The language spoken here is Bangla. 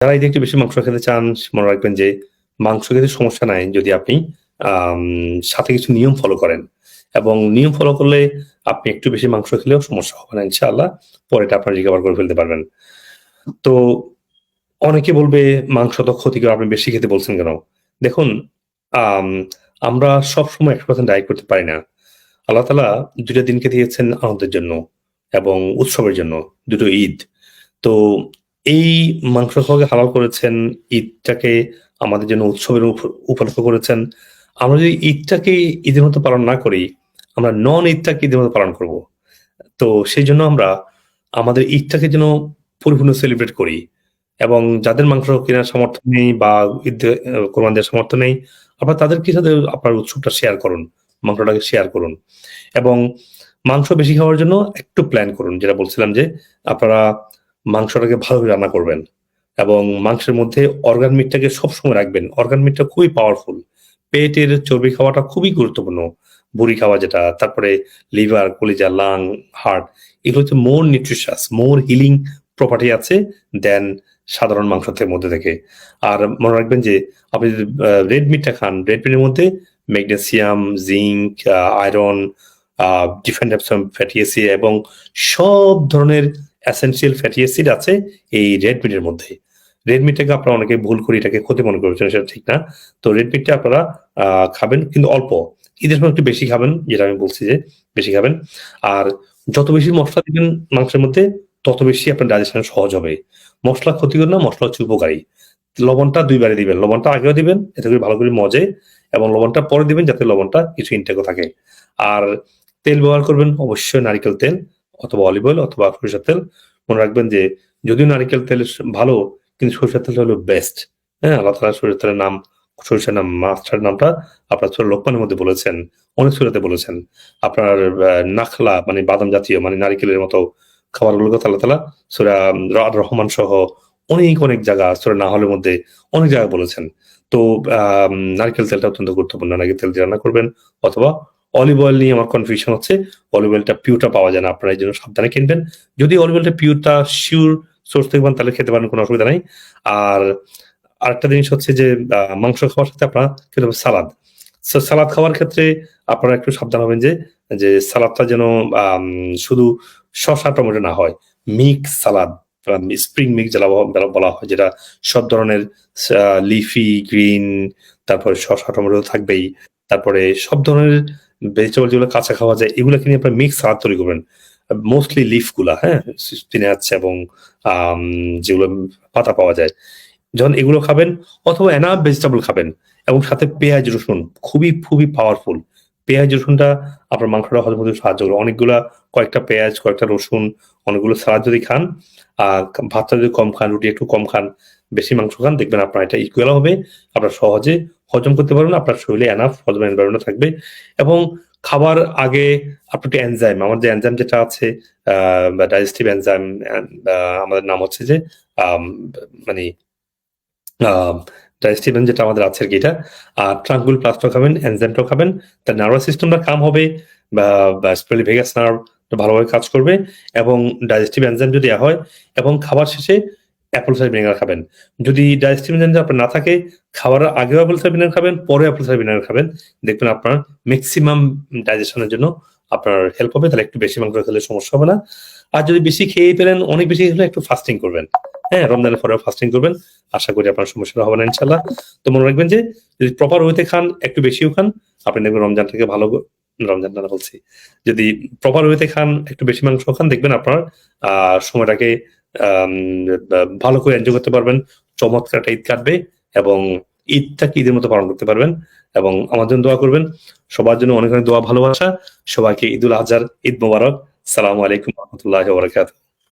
যারা ঈদে একটু বেশি মাংস খেতে চান মনে রাখবেন যে মাংস খেতে সমস্যা নাই যদি আপনি সাথে কিছু নিয়ম ফলো করেন। এবং নিয়ম ফলো করলে আপনি একটু বেশি মাংস খেলেও সমস্যা হবে না ইনশাআল্লাহ। পরে এটা আপনার রিকভার করে ফেলতে পারবেন। তো অনেকে বলবে মাংস তো ক্ষতিকর আপনি বেশি খেতে বলছেন কেন? দেখুন আম আমরা সবসময় ১০০% ডায়েট করতে পারি না। আল্লাহ তাআলা ২ টা দিনকে দিয়েছেন আনন্দের জন্য এবং উৎসবের জন্য, ২ টো ঈদ। তো এই মাংস খাওয়াকে হালাল করেছেন, ঈদটাকে আমাদের জন্য উৎসবের উপলক্ষ করেছেন। আমরা যদি ঈদটাকে ঈদের মতো পালন না করি, আমরা নন ঈদটাকে ঈদের মতো পালন করব। তো সেইজন্য আমরা আমাদের ঈদটাকে যেন পরিপূর্ণ সেলিব্রেট করি এবং যাদের মাংস কেনার সামর্থ্য নেই বা ঈদে কোরবানি দেওয়ার সামর্থ্য নেই, আপনারা তাদেরকে সাথে আপনার উৎসবটা শেয়ার করুন। মাংসটাকে শেয়ার করুন এবং মাংস বেশি খাওয়ার জন্য একটু প্ল্যান করুন। যেটা বলছিলাম যে আপনারা মাংসটাকে ভালোভাবে রান্না করবেন এবং মাংসের মধ্যে অর্গান মিটটাকে সবসময় রাখবেন। অর্গান মিটটা খুবই পাওয়ারফুল। পেটের চর্বি খাওয়াটা খুবই গুরুত্বপূর্ণ। ভুঁড়ি খাওয়া যেটা, তারপরে লিভার, কলিজা, লাং, হার্ট এগুলো হচ্ছে মোর নিউট্রিশাস, মোর হিলিং প্রপার্টি আছে দেন সাধারণ মাংসের মধ্যে থেকে। আর মনে রাখবেন যে আপনি যদি রেড মিটটা খান, রেড মিটের মধ্যে magnesium, zinc, iron, different types of fatty acid এবং সব ধরনের এসেনশিয়াল ফ্যাটি অ্যাসিড আছে এই রেড মিটের মধ্যে। রেড মিটটাকে আপনারা অনেকে ভুল করে এটাকে ক্ষতি মনে করছেন, সেটা ঠিক না। তো রেড মিটটা আপনারা খাবেন কিন্তু অল্প। ঈদের সময় একটু বেশি খাবেন, যেটা আমি বলছি যে বেশি খাবেন। আর যত বেশি মসলা দিবেন মাংসের মধ্যে তত বেশি আপনার ডাইজেশন সহজ হবে। মসলা ক্ষতিকর না, মসলা হচ্ছে উপকারী। লবণটা ২ বারে দিবেন। লবণটা আগেও দিবেন এতে করে ভালো করে মজে এবং লবণটা পরে দিবেন যাতে লবণটা কিছু ইনটেকও থাকে। আর তেল ব্যবহার করবেন অবশ্যই নারিকেল তেল অথবা অলিভ অয়েল অথবা সরিষার তেল। মনে রাখবেন যে যদিও নারিকেল তেল ভালো কিন্তু সরিষার তেলটা হলো বেস্ট। হ্যাঁ? আল্লাহ তাআলা সরিষার তেলের নাম, সরিষার নাম, মাছটার নামটা আপনার সূরা লোকমানের মধ্যে বলেছেন। অনেক সূরাতে বলেছেন। আপনার নাখলা মানে বাদাম জাতীয় মানে নারিকেলের মতো খাবারগুলোকে আল্লাহ তাআলা সূরা আর রহমান সহ অনেক জায়গা সূরা নাহলের মধ্যে অনেক জায়গায় বলেছেন। তো নারিকেল তেলটা অত্যন্ত গুরুত্বপূর্ণ। নারিকেল তেল দিয়ে রান্না করবেন অথবা অলিভ অয়েল নিয়ে আমার কনফিউশন হচ্ছে। অলিভ অয়েলটা পিওরটা পাওয়া যায় না। আপনারা এজন্য সাবধানে কিনবেন। যদি অলিভ অয়েলটা পিওরটা সিউর সোর্স থেকে পান তাহলে খেতে পারেন, কোনো অসুবিধা নাই। আর আরেকটা জিনিস হচ্ছে যে মাংস খাওয়ার সাথে আপনারা খেতে হবে সালাদ। সালাদ খাওয়ার ক্ষেত্রে আপনারা একটু সাবধান হবেন যে সালাদটা যেন শুধু শসা টমেটো না হয়। মিক্স সালাদ, স্প্রিং মিক্স যেটা বলা হয়, যেটা সব ধরনের লিফি, গ্রিন, তারপরে শসা টমেটো থাকবেই। তারপরে সব ধরনের ভেজিটেবল যেগুলো কাঁচা খাওয়া যায় এগুলাকে নিয়ে আপনারা মিক্স সালাদ তৈরি করবেন। মোস্টলি লিফ গুলা, হ্যাঁ? স্পিনাচ এবং আম যেগুলো পাতা পাওয়া যায়। যখন এগুলো খাবেন অথবা এনাফ ভেজিটেবল খাবেন এবং সাথে পেঁয়াজ, রসুন খুবই পাওয়ারফুল। পেঁয়াজ, রসুনটা আপনার মাংসটা হজম হতে সাহায্য করে। কয়েকটা পেঁয়াজ, কয়েকটা রসুন, অনেকগুলো সালাদ যদি খান, ভাতটা যদি কম খান, রুটি একটু কম খান, বেশি মাংস খান, দেখবেন আপনার এটা ইকুয়াল হবে। আপনার সহজে হজম করতে পারবেন। আপনার শরীরে এনাফ হজম এনভায়রনমেন্ট থাকবে এবং খাবার আগে আপনি একটু এনজাইম, আমাদের এনজাইম যেটা আছে বা ডাইজেস্টিভ এনজাইম, আমাদের নাম হচ্ছে যে আম মানে আ ডাইজেস্টিভ এনজাইম যেটা আমাদের আছে আরকি এটা। আর ট্রাঙ্কুল প্লাসটাও খাবেন, এনজাইমটাও খাবেন। তার নার্ভাস সিস্টেমটা কাম হবে বা স্পেশালি ভেগাস নার্ভ ভালোভাবে কাজ করবে এবং ডাইজেস্টিভ এনজাইম যদি হয় এবং খাবার শেষে অ্যাপল সাইডার ভিনেগার খাবেন। যদি ডাইজেস্টিভ এনজাইম আপনার না থাকে, খাবারের আগেও অ্যাপল সাইডার ভিনেগার খাবেন, পরেও অ্যাপল সাইডার ভিনেগার খাবেন। দেখবেন আপনার মেক্সিমাম ডাইজেশনের জন্য আপনার হেল্প হবে। তাহলে একটু বেশি মাংস খেলে সমস্যা হবে না। আর যদি বেশি খেয়ে ফেলেন, অনেক বেশি খেলে একটু ফাস্টিং করবেন। হ্যাঁ? রমজানের পরেও ফাস্টিং করবেন। আশা করি আপনার সমস্যাটা হবে না ইনশাআল্লাহ। তো মনে রাখবেন যে যদি প্রপার ওয়েতে খান, একটু বেশিও খান, আপনি দেখবেন রমজানটাকে রমজানটা না বলছি। যদি প্রপার ওয়েতে খান, একটু বেশি মাংস খান, দেখবেন আপনার সময়টাকে আম ভালো করে এনজয় করতে পারবেন। চমৎকার একটা ঈদ কাটবে এবং ঈদটাকে ঈদের মতো পালন করতে পারবেন এবং আমার জন্য দোয়া করবেন। সবার জন্য অনেক দোয়া ভালোবাসা। সবাইকে ঈদুল আজহার ঈদ মোবারক। আসসালামু আলাইকুম ওয়া রাহমাতুল্লাহি ওয়া বারাকাতুহু।